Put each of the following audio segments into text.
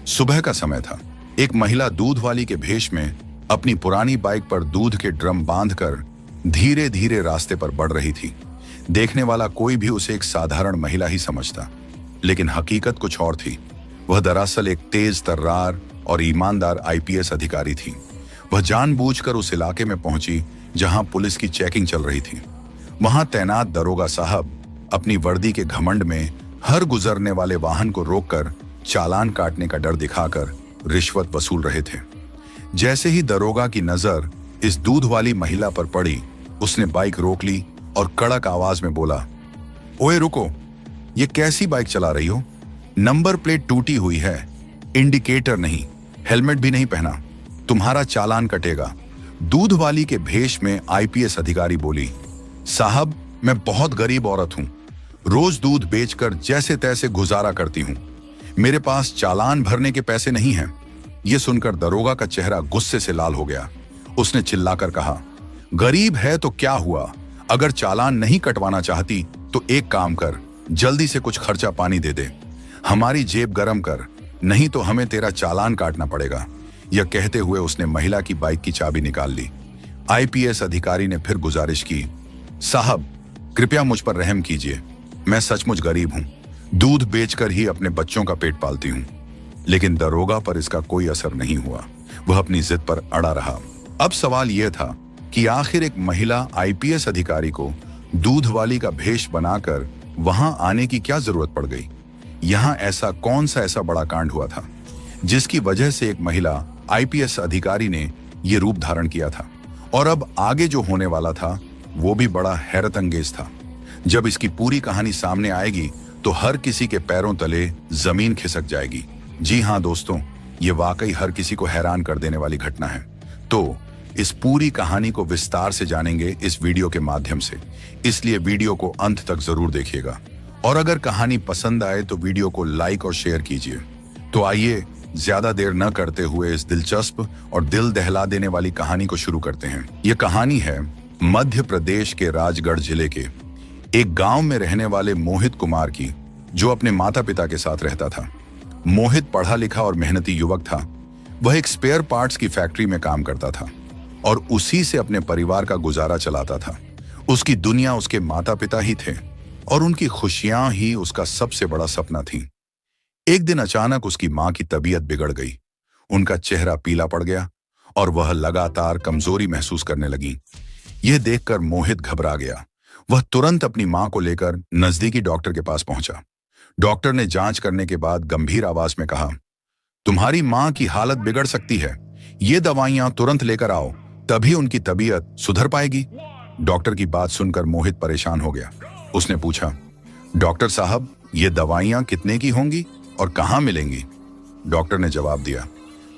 सुबह का समय था। एक महिला दूध वाली के भेष में अपनी पुरानी बाइक पर दूध के ड्रम बांधकर धीरे धीरे रास्ते पर बढ़ रही थी। देखने वाला कोई भी उसे एक साधारण महिला ही समझता, लेकिन हकीकत कुछ और थी। वह दरअसल एक तेज तर्रार और ईमानदार आईपीएस अधिकारी थी। वह जानबूझकर उस इलाके में पहुंची जहां पुलिस की चेकिंग चल रही थी। वहां तैनात दरोगा साहब अपनी वर्दी के घमंड में हर गुजरने वाले वाहन को रोककर चालान काटने का डर दिखाकर रिश्वत वसूल रहे थे। जैसे ही दरोगा की नजर इस दूध वाली महिला पर पड़ी, उसने बाइक रोक ली और कड़क आवाज में बोला, ओए रुको, ये कैसी बाइक चला रही हो? नंबर प्लेट टूटी हुई है, इंडिकेटर नहीं, हेलमेट भी नहीं पहना, तुम्हारा चालान कटेगा। दूध वाली के भेष में आईपीएस अधिकारी बोली, साहब मैं बहुत गरीब औरत हूं, रोज दूध बेचकर जैसे तैसे गुजारा करती हूं, मेरे पास चालान भरने के पैसे नहीं हैं। यह सुनकर दरोगा का चेहरा गुस्से से लाल हो गया। उसने चिल्लाकर कहा, गरीब है तो क्या हुआ? अगर चालान नहीं कटवाना चाहती तो एक काम कर, जल्दी से कुछ खर्चा पानी दे दे, हमारी जेब गरम कर, नहीं तो हमें तेरा चालान काटना पड़ेगा। यह कहते हुए उसने महिला की बाइक की चाबी निकाल ली। आईपीएस अधिकारी ने फिर गुजारिश की, साहब कृपया मुझ पर रहम कीजिए, मैं सचमुच गरीब हूं, दूध बेचकर ही अपने बच्चों का पेट पालती हूं। लेकिन दरोगा पर इसका कोई असर नहीं हुआ। वह अपनी जिद पर अड़ा रहा। अब सवाल यह था कि आखिर एक महिला आईपीएस अधिकारी को दूध वाली का भेष बनाकर वहां आने की क्या जरूरत पड़ गई? यहां ऐसा कौन सा ऐसा बड़ा कांड हुआ था जिसकी वजह से एक महिला आईपीएस अधिकारी ने यह रूप धारण किया था? और अब आगे जो होने वाला था वो भी बड़ा हैरत अंगेज था। जब इसकी पूरी कहानी सामने आएगी तो हर किसी के पैरों तले जमीन खिसक जाएगी। जी हां दोस्तों, ये वाकई हर किसी को हैरान कर देने वाली घटना है। तो इस पूरी कहानी को विस्तार से जानेंगे इस वीडियो के माध्यम से, इसलिए वीडियो को अंत तक जरूर देखिएगा। और अगर कहानी पसंद आए तो वीडियो को लाइक और शेयर कीजिए। तो आइए ज्यादा देर न करते हुए इस दिलचस्प और दिल दहला देने वाली कहानी को शुरू करते हैं। यह कहानी है मध्य प्रदेश के राजगढ़ जिले के एक गांव में रहने वाले मोहित कुमार की, जो अपने माता पिता के साथ रहता था। मोहित पढ़ा लिखा और मेहनती युवक था। वह एक स्पेयर पार्ट्स की फैक्ट्री में काम करता था और उसी से अपने परिवार का गुजारा चलाता था। उसकी दुनिया उसके माता पिता ही थे और उनकी खुशियां ही उसका सबसे बड़ा सपना थी। एक दिन अचानक उसकी मां की तबीयत बिगड़ गई। उनका चेहरा पीला पड़ गया और वह लगातार कमजोरी महसूस करने लगी। यह देखकर मोहित घबरा गया। वह तुरंत अपनी मां को लेकर नजदीकी डॉक्टर के पास पहुंचा। डॉक्टर ने जांच करने के बाद गंभीर आवाज में कहा, तुम्हारी मां की हालत बिगड़ सकती है, ये दवाइयां तुरंत लेकर आओ, तभी उनकी तबीयत सुधर पाएगी। डॉक्टर की बात सुनकर मोहित परेशान हो गया। उसने पूछा, डॉक्टर साहब ये दवाइयां कितने की होंगी और कहां मिलेंगी? डॉक्टर ने जवाब दिया,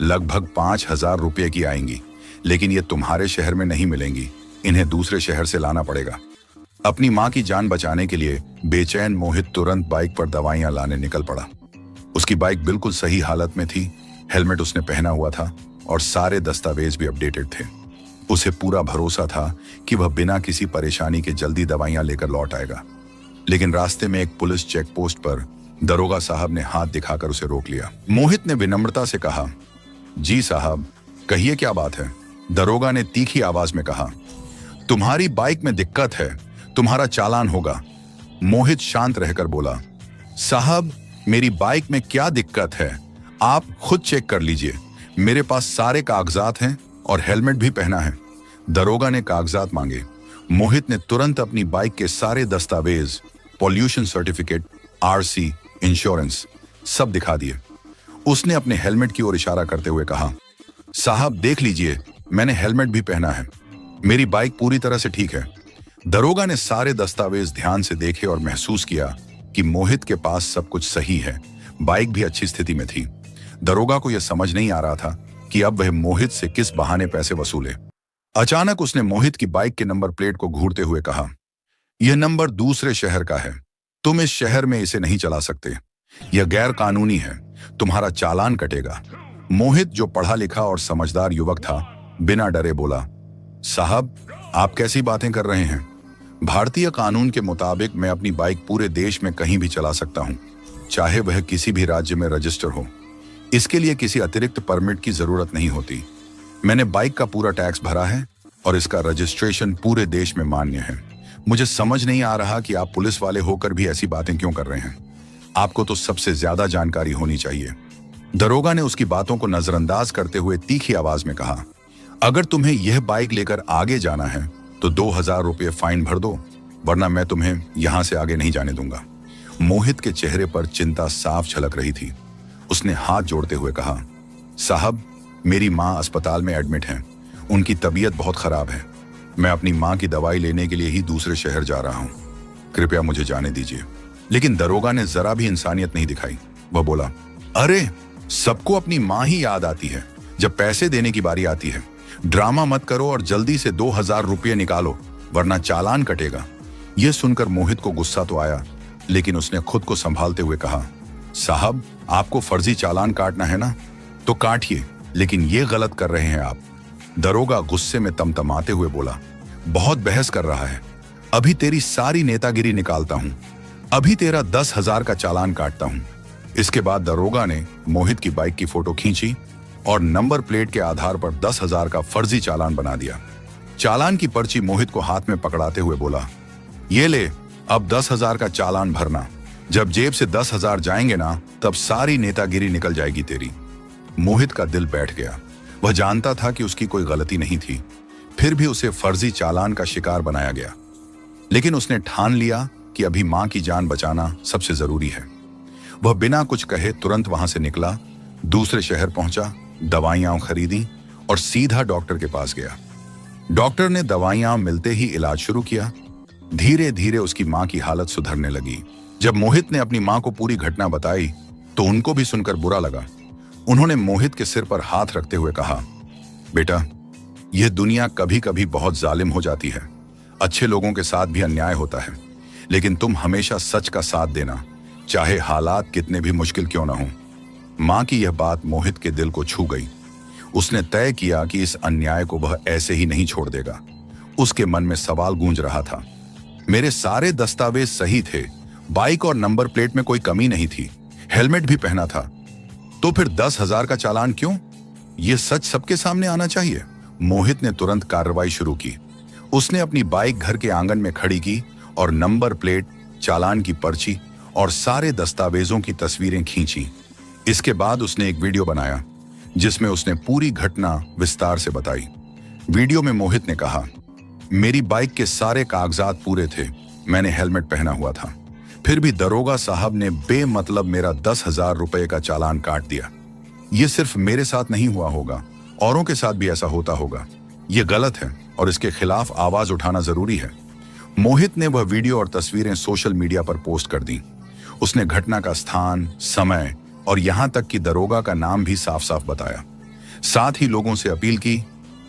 लगभग 5,000 रुपये की आएंगी, लेकिन ये तुम्हारे शहर में नहीं मिलेंगी, इन्हें दूसरे शहर से लाना पड़ेगा। अपनी मां की जान बचाने के लिए बेचैन मोहित तुरंत बाइक पर दवाइयां लाने निकल पड़ा। उसकी बाइक बिल्कुल सही हालत में थी, हेलमेट उसने पहना हुआ था और सारे दस्तावेज भी अपडेटेड थे। उसे पूरा भरोसा था कि वह बिना किसी परेशानी के जल्दी दवाइयां लेकर लौट आएगा। लेकिन रास्ते में एक पुलिस चेक पोस्ट पर दरोगा साहब ने हाथ दिखाकर उसे रोक लिया। मोहित ने विनम्रता से कहा, जी साहब कहिए क्या बात है? दरोगा ने तीखी आवाज में कहा, तुम्हारी बाइक में दिक्कत है, तुम्हारा चालान होगा। मोहित शांत रहकर बोला, साहब मेरी बाइक में क्या दिक्कत है, आप खुद चेक कर लीजिए, मेरे पास सारे कागजात हैं और हेलमेट भी पहना है। दरोगा ने कागजात मांगे। मोहित ने तुरंत अपनी बाइक के सारे दस्तावेज, पॉल्यूशन सर्टिफिकेट, आरसी, इंश्योरेंस सब दिखा दिए। उसने अपने हेलमेट की ओर इशारा करते हुए कहा, साहब देख लीजिए, मैंने हेलमेट भी पहना है, मेरी बाइक पूरी तरह से ठीक है। दरोगा ने सारे दस्तावेज ध्यान से देखे और महसूस किया कि मोहित के पास सब कुछ सही है, बाइक भी अच्छी स्थिति में थी। दरोगा को यह समझ नहीं आ रहा था कि अब वह मोहित से किस बहाने पैसे वसूले। अचानक उसने मोहित की बाइक के नंबर प्लेट को घूरते हुए कहा, यह नंबर दूसरे शहर का है, तुम इस शहर में इसे नहीं चला सकते, यह गैर कानूनी है, तुम्हारा चालान कटेगा। मोहित जो पढ़ा लिखा और समझदार युवक था, बिना डरे बोला, साहब आप कैसी बातें कर रहे हैं? भारतीय कानून के मुताबिक मैं अपनी बाइक पूरे देश में कहीं भी चला सकता हूं, चाहे वह किसी भी राज्य में रजिस्टर हो। इसके लिए किसी अतिरिक्त परमिट की जरूरत नहीं होती। मैंने बाइक का पूरा टैक्स भरा है और इसका रजिस्ट्रेशन पूरे देश में मान्य है। मुझे समझ नहीं आ रहा कि आप पुलिस वाले होकर भी ऐसी बातें क्यों कर रहे हैं। आपको तो सबसे ज्यादा जानकारी होनी चाहिए। दरोगा ने उसकी बातों को नजरअंदाज करते हुए तीखी आवाज में कहा, अगर तुम्हें यह बाइक लेकर आगे जाना है तो 2000 रुपये फाइन भर दो, वरना मैं तुम्हें यहां से आगे नहीं जाने दूंगा। मोहित के चेहरे पर चिंता साफ झलक रही थी। उसने हाथ जोड़ते हुए कहा, साहब, मेरी माँ अस्पताल में एडमिट हैं। उनकी तबीयत बहुत खराब है। मैं अपनी माँ की दवाई लेने के लिए ही दूसरे शहर जा रहा हूँ। कृपया मुझे जाने दीजिए। लेकिन दरोगा ने जरा भी इंसानियत नहीं दिखाई। वह बोला, अरे, सबको अपनी माँ ही याद आती है जब पैसे देने की बारी आती है। ड्रामा मत करो और जल्दी से 2000 रुपये निकालो, वरना चालान कटेगा। यह सुनकर मोहित को गुस्सा तो आया, लेकिन उसने खुद को संभालते हुए कहा, साहब, आपको फर्जी चालान काटना है ना, तो काटिए, लेकिन ये गलत कर रहे हैं आप। दरोगा गुस्से में तमतमाते हुए बोला, बहुत बहस कर रहा है। अभी तेरी सारी नेतागिरी निकालता हूं। अभी तेरा 10,000 का चालान काटता हूं। इसके बाद दरोगा ने मोहित की बाइक की फोटो खींची और नंबर प्लेट के आधार पर 10,000 का फर्जी चालान बना दिया। चालान की पर्ची मोहित को हाथ में पकड़ाते हुए बोला, ये ले, अब 10,000 का चालान भरना। जब जेब से 10,000 जाएंगे ना, तब सारी नेतागिरी निकल जाएगी तेरी। मोहित का दिल बैठ गया। वह जानता था कि उसकी कोई गलती नहीं थी, फिर भी उसे फर्जी चालान का शिकार बनाया गया। लेकिन उसने ठान लिया कि अभी मां की जान बचाना सबसे जरूरी है। वह बिना कुछ कहे तुरंत वहां से निकला, दूसरे शहर पहुंचा, दवाइयां खरीदी और सीधा डॉक्टर के पास गया। डॉक्टर ने दवाइयां मिलते ही इलाज शुरू किया। धीरे धीरे उसकी मां की हालत सुधरने लगी। जब मोहित ने अपनी मां को पूरी घटना बताई तो उनको भी सुनकर बुरा लगा। उन्होंने मोहित के सिर पर हाथ रखते हुए कहा, बेटा, यह दुनिया कभी कभी बहुत जालिम हो जाती है। अच्छे लोगों के साथ भी अन्याय होता है, लेकिन तुम हमेशा सच का साथ देना, चाहे हालात कितने भी मुश्किल क्यों ना हो। मां की यह बात मोहित के दिल को छू गई। उसने तय किया कि इस अन्याय को वह ऐसे ही नहीं छोड़ देगा। उसके मन में सवाल गूंज रहा था, मेरे सारे दस्तावेज सही थे, बाइक और नंबर प्लेट में कोई कमी नहीं थी, हेलमेट भी पहना था, तो फिर 10,000 का चालान क्यों? यह सच सबके सामने आना चाहिए। मोहित ने तुरंत कार्रवाई शुरू की। उसने अपनी बाइक घर के आंगन में खड़ी की और नंबर प्लेट, चालान की पर्ची और सारे दस्तावेजों की तस्वीरें खींची। इसके बाद उसने एक वीडियो बनाया जिसमें उसने पूरी घटना विस्तार से बताई। वीडियो में मोहित ने कहा, मेरी बाइक के सारे कागजात पूरे थे, मैंने हेलमेट पहना हुआ था, फिर भी दरोगा साहब ने बेमतलब मेरा 10,000 रुपए का चालान काट दिया। यह सिर्फ मेरे साथ नहीं हुआ होगा, औरों के साथ भी ऐसा होता होगा। यह गलत है और इसके खिलाफ आवाज उठाना जरूरी है। मोहित ने वह वीडियो और तस्वीरें सोशल मीडिया पर पोस्ट कर दी। उसने घटना का स्थान, समय और यहां तक कि दरोगा का नाम भी साफ साफ बताया। साथ ही लोगों से अपील की,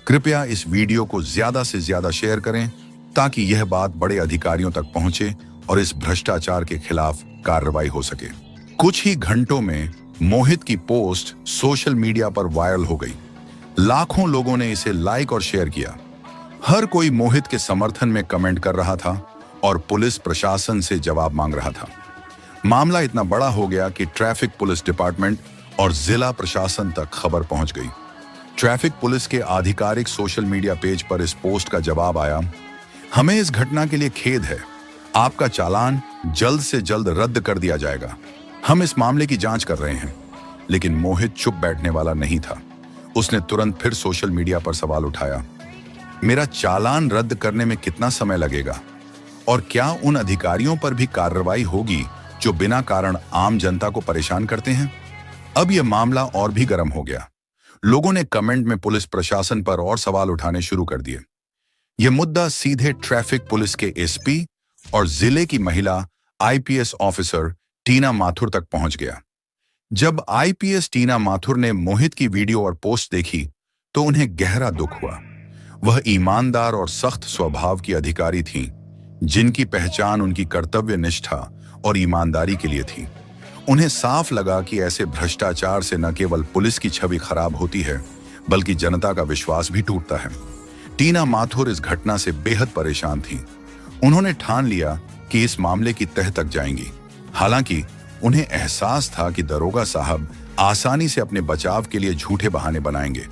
कृपया इस वीडियो को ज्यादा से ज्यादा शेयर करें ताकि यह बात बड़े अधिकारियों तक पहुंचे और इस भ्रष्टाचार के खिलाफ कार्रवाई हो सके। कुछ ही घंटों में मोहित की पोस्ट सोशल मीडिया पर वायरल हो गई। लाखों लोगों ने इसे लाइक और शेयर किया। हर कोई मोहित के समर्थन में कमेंट कर रहा था और पुलिस प्रशासन से जवाब मांग रहा था। मामला इतना बड़ा हो गया कि ट्रैफिक पुलिस डिपार्टमेंट और जिला प्रशासन तक खबर पहुंच गई। ट्रैफिक पुलिस के आधिकारिक सोशल मीडिया पेज पर इस पोस्ट का जवाब आया, हमें इस घटना के लिए खेद है, आपका चालान जल्द से जल्द रद्द कर दिया जाएगा। हम इस मामले की जांच कर रहे हैं। लेकिन मोहित चुप बैठने वाला नहीं था। उसने तुरंत फिर सोशल मीडिया पर सवाल उठाया, मेरा चालान रद्द करने में कितना समय लगेगा और क्या उन अधिकारियों पर भी कार्रवाई होगी जो बिना कारण आम जनता को परेशान करते हैं? अब यह मामला और भी गर्म हो गया। लोगों ने कमेंट में पुलिस प्रशासन पर और सवाल उठाने शुरू कर दिए। यह मुद्दा सीधे ट्रैफिक पुलिस के एसपी और जिले की महिला आईपीएस ऑफिसर टीना माथुर तक पहुंच गया। जब आईपीएस टीना माथुर ने मोहित की वीडियो और पोस्ट देखी तो उन्हें गहरा दुख हुआ। वह ईमानदार और सख्त स्वभाव की अधिकारी थीं, जिनकी पहचान उनकी कर्तव्य निष्ठा और ईमानदारी के लिए थी। उन्हें साफ लगा कि ऐसे भ्रष्टाचार से न केवल पुलिस की छवि खराब होती है, बल्कि जनता का विश्वास भी टूटता है। टीना माथुर इस घटना से बेहद परेशान थीं। उन्होंने ठान लिया कि इस मामले की तह तक जाएंगी। हालांकि उन्हें एहसास था कि दरोगा साहब आसानी से अपने बचाव के लिए झूठे बहाने बनाएंगे।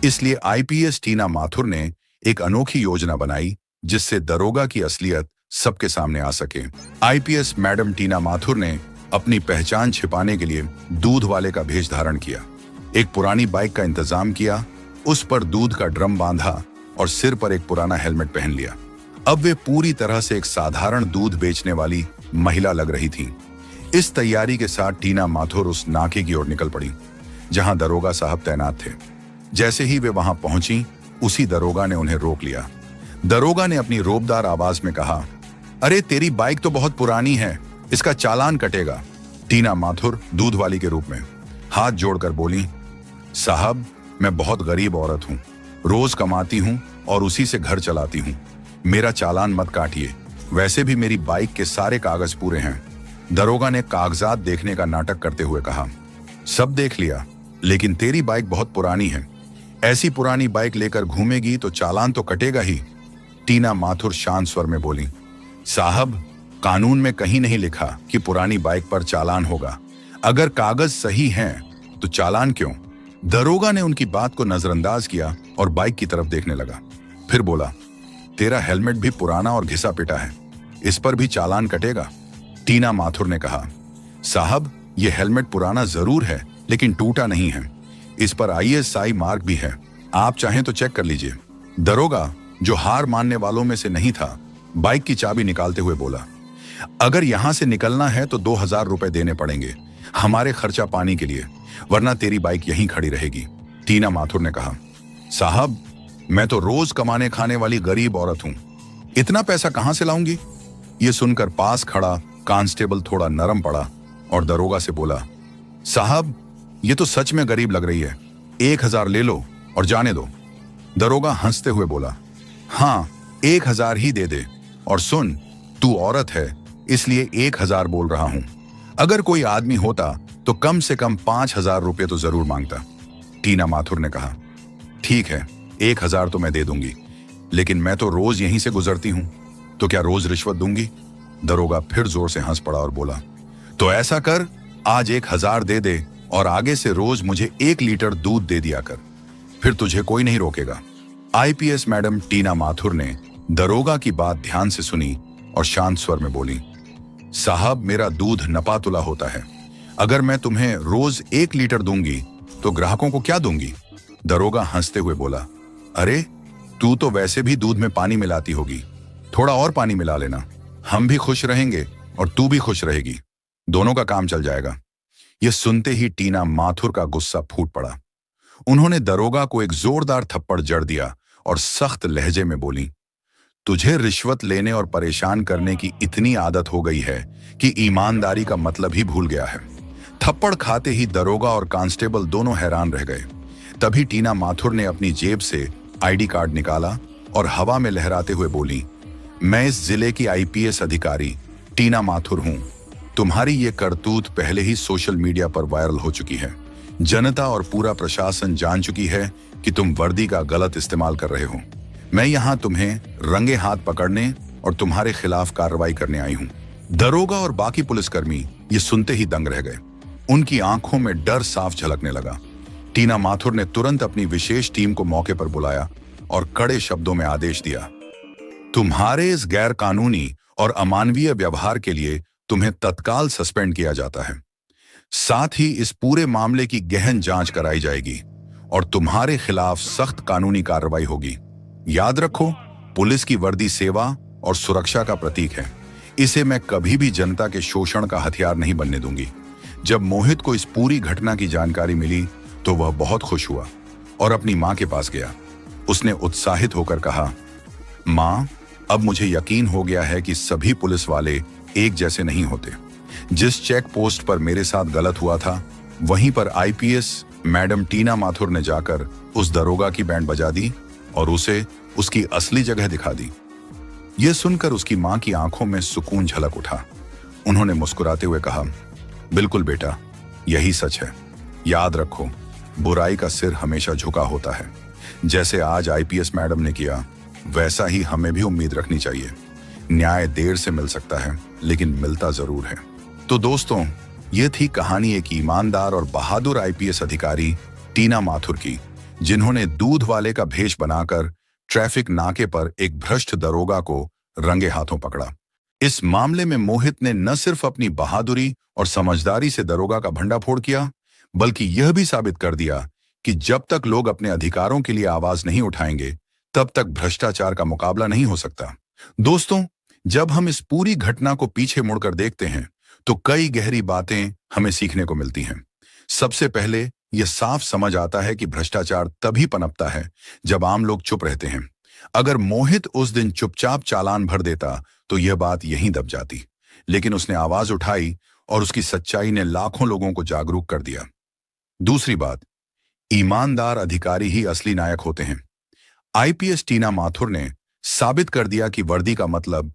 इसलिए आईपीएस टीना माथुर ने एक अनोखी योजना बनाई जिससे दरोगा की असलियत सबके सामने आ सके। आईपीएस मैडम टीना माथुर ने अपनी पहचान छिपाने के लिए दूध वाले का भेष धारण किया, एक पुरानी बाइक का इंतजाम किया, उस पर दूध का ड्रम बांधा और सिर पर एक पुराना हेलमेट पहन लिया। अब वे पूरी तरह से एक साधारण दूध बेचने वाली महिला लग रही थीं। इस तैयारी के साथ टीना माथुर उस नाके की ओर निकल पड़ी जहां दरोगा साहब तैनात थे। जैसे ही वे वहां पहुंची, उसी दरोगा ने उन्हें रोक लिया। दरोगा ने अपनी रोबदार आवाज में कहा, अरे तेरी बाइक तो बहुत पुरानी है, इसका चालान कटेगा। टीना माथुर दूध वाली के रूप में हाथ जोड़कर बोली, साहब मैं बहुत गरीब औरत हूं, रोज कमाती हूं और उसी से घर चलाती हूं, मेरा चालान मत काटिए, वैसे भी मेरी बाइक के सारे कागज पूरे हैं। दरोगा ने कागजात देखने का नाटक करते हुए कहा, सब देख लिया, लेकिन तेरी बाइक बहुत पुरानी है, ऐसी पुरानी बाइक लेकर घूमेगी तो चालान तो कटेगा ही। टीना माथुर शांत स्वर में बोली, साहब कानून में कहीं नहीं लिखा कि पुरानी बाइक पर चालान होगा, अगर कागज सही हैं तो चालान क्यों। दरोगा ने उनकी बात को नजरअंदाज किया और बाइक की तरफ देखने लगा। फिर बोला, तेरा हेलमेट भी पुराना और घिसा पिटा है, इस पर भी चालान कटेगा। टीना माथुर ने कहा, साहब यह हेलमेट पुराना जरूर है लेकिन टूटा नहीं है, इस पर ISI मार्क भी है, आप चाहें तो चेक कर लीजिए। दरोगा, जो हार मानने वालों में से नहीं था, बाइक की चाबी निकालते हुए बोला, अगर यहां से निकलना है तो 2000 रुपए देने पड़ेंगे हमारे खर्चा पानी के लिए, वरना तेरी बाइक यहीं खड़ी रहेगी। टीना माथुर ने कहा, साहब मैं तो रोज कमाने खाने वाली गरीब औरत हूं, इतना पैसा कहां से लाऊंगी। यह सुनकर पास खड़ा कांस्टेबल थोड़ा नरम पड़ा और दरोगा से बोला, साहब ये तो सच में गरीब लग रही है, 1000 ले लो और जाने दो। दरोगा हंसते हुए बोला, हाँ 1000 ही दे दे, और सुन तू औरत है इसलिए 1000 बोल रहा हूं, अगर कोई आदमी होता तो कम से कम 5000 रुपये तो जरूर मांगता। टीना माथुर ने कहा, ठीक है 1000 तो मैं दे दूंगी, लेकिन मैं तो रोज यहीं से गुजरती हूं, तो क्या रोज रिश्वत दूंगी। दरोगा फिर जोर से हंस पड़ा और बोला, तो ऐसा कर, आज 1000 दे दे और आगे से रोज मुझे 1 लीटर दूध दे दिया कर, फिर तुझे कोई नहीं रोकेगा। आईपीएस मैडम टीना माथुर ने दरोगा की बात ध्यान से सुनी और शांत स्वर में बोली, साहब मेरा दूध नपातुला होता है, अगर मैं तुम्हें रोज 1 लीटर दूंगी तो ग्राहकों को क्या दूंगी। दरोगा हंसते हुए बोला, अरे तू तो वैसे भी दूध में पानी मिलाती होगी, थोड़ा और पानी मिला लेना, हम भी खुश रहेंगे और तू भी खुश रहेगी, दोनों का काम चल जाएगा। यह सुनते ही टीना माथुर का गुस्सा फूट पड़ा। उन्होंने दरोगा को एक जोरदार थप्पड़ जड़ दिया और सख्त लहजे में बोली, तुझे रिश्वत लेने और परेशान करने की इतनी आदत हो गई है कि ईमानदारी का मतलब ही भूल गया है। थप्पड़ खाते ही दरोगा और कांस्टेबल दोनों हैरान रह गए। तभी टीना माथुर ने अपनी जेब से ID कार्ड निकाला और हवा में लहराते हुए बोली, मैं इस जिले की IPS अधिकारी टीना माथुर हूं, तुम्हारी ये करतूत पहले ही सोशल मीडिया पर वायरल हो चुकी है, जनता और पूरा प्रशासन जान चुकी है कि तुम वर्दी का गलत इस्तेमाल कर रहे हो। मैं यहां तुम्हें रंगे हाथ पकड़ने और तुम्हारे खिलाफ कार्रवाई करने आई हूं। दरोगा और बाकी पुलिसकर्मी ये सुनते ही दंग रह गए, उनकी आंखों में डर साफ झलकने लगा। टीना माथुर ने तुरंत अपनी विशेष टीम को मौके पर बुलाया और कड़े शब्दों में आदेश दिया, तुम्हारे इस गैर कानूनी और अमानवीय व्यवहार के लिए तुम्हें तत्काल सस्पेंड किया जाता है। साथ ही इस पूरे मामले की गहन जांच कराई जाएगी और तुम्हारे खिलाफ सख्त कानूनी कार्रवाई होगी। याद रखो, पुलिस की वर्दी सेवा और सुरक्षा का प्रतीक है, इसे मैं कभी भी जनता के शोषण का हथियार नहीं बनने दूंगी। जब मोहित को इस पूरी घटना की जानकारी मिली तो वह बहुत खुश हुआ और अपनी मां के पास गया। उसने उत्साहित होकर कहा, मां, अब मुझे यकीन हो गया है कि सभी पुलिस वाले एक जैसे नहीं होते। जिस चेक पोस्ट पर मेरे साथ गलत हुआ था, वहीं पर IPS मैडम टीना माथुर ने जाकर उस दरोगा की बैंड बजा दी और उसे उसकी असली जगह दिखा दी। यह सुनकर उसकी मां की आंखों में सुकून झलक उठा। उन्होंने मुस्कुराते हुए कहा, बिल्कुल बेटा, यही सच है। याद रखो, बुराई का सिर हमेशा झुका होता है। जैसे आज IPS मैडम ने किया, वैसा ही हमें भी उम्मीद रखनी चाहिए। न्याय देर से मिल सकता है, लेकिन मिलता जरूर है। तो दोस्तों, यह थी कहानी एक ईमानदार और बहादुर आईपीएस अधिकारी टीना माथुर की, जिन्होंने दूध वाले का भेष बनाकर ट्रैफिक नाके पर एक भ्रष्ट दरोगा को रंगे हाथों पकड़ा। इस मामले में मोहित ने न सिर्फ अपनी बहादुरी और समझदारी से दरोगा का भंडाफोड़ किया, बल्कि यह भी साबित कर दिया कि जब तक लोग अपने अधिकारों के लिए आवाज नहीं उठाएंगे, तब तक भ्रष्टाचार का मुकाबला नहीं हो सकता। दोस्तों, जब हम इस पूरी घटना को पीछे मुड़कर देखते हैं, तो कई गहरी बातें हमें सीखने को मिलती हैं। सबसे पहले यह साफ समझ आता है कि भ्रष्टाचार तभी पनपता है जब आम लोग चुप रहते हैं। अगर मोहित उस दिन चुपचाप चालान भर देता तो यह बात यहीं दब जाती, लेकिन उसने आवाज उठाई और उसकी सच्चाई ने लाखों लोगों को जागरूक कर दिया। दूसरी बात, ईमानदार अधिकारी ही असली नायक होते हैं। आईपीएस टीना माथुर ने साबित कर दिया कि वर्दी का मतलब